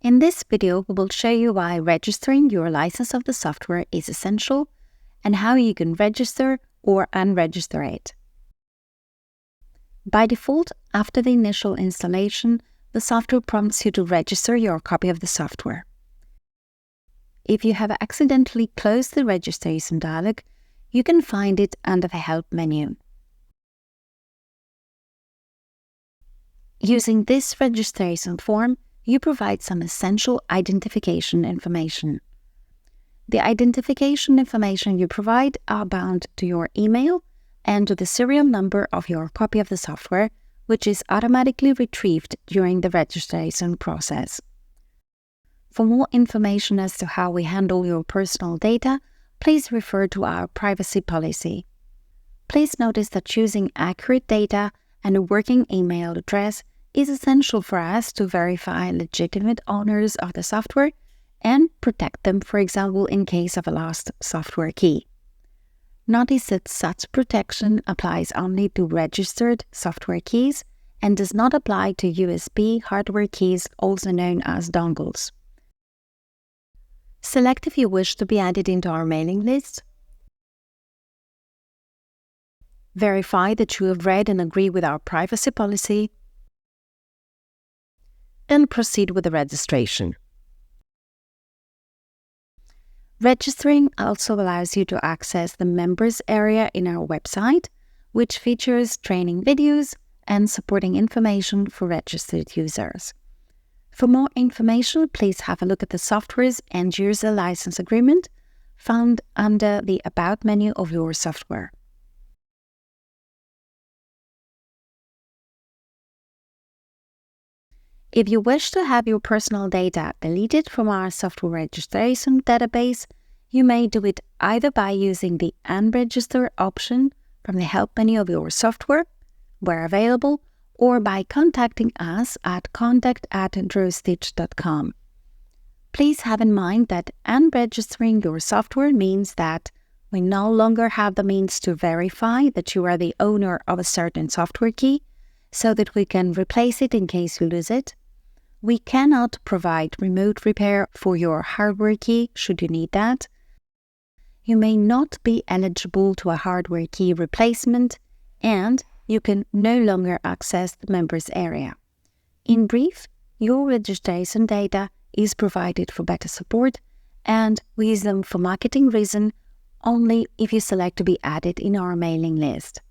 In this video, we will show you why registering your license of the software is essential and how you can register or unregister it. By default, after the initial installation, the software prompts you to register your copy of the software. If you have accidentally closed the registration dialog, you can find it under the Help menu. Using this registration form, you provide some essential identification information. The identification information you provide are bound to your email and to the serial number of your copy of the software, which is automatically retrieved during the registration process. For more information as to how we handle your personal data, please refer to our privacy policy. Please notice that choosing accurate data and a working email address is essential for us to verify legitimate owners of the software and protect them, for example, in case of a lost software key. Notice that such protection applies only to registered software keys and does not apply to USB hardware keys, also known as dongles. Select if you wish to be added into our mailing list. Verify that you have read and agree with our privacy policy. And proceed with the registration. Registering also allows you to access the members area in our website, which features training videos and supporting information for registered users. For more information, please have a look at the software's end-user license agreement found under the About menu of your software. If you wish to have your personal data deleted from our software registration database, you may do it either by using the Unregister option from the Help menu of your software, where available, or by contacting us at contact@drawstitch.com. Please have in mind that unregistering your software means that we no longer have the means to verify that you are the owner of a certain software key, so that we can replace it in case you lose it. We cannot provide remote repair for your hardware key should you need that. You may not be eligible to a hardware key replacement, and you can no longer access the members area. In brief, your registration data is provided for better support, and we use them for marketing reasons only if you select to be added in our mailing list.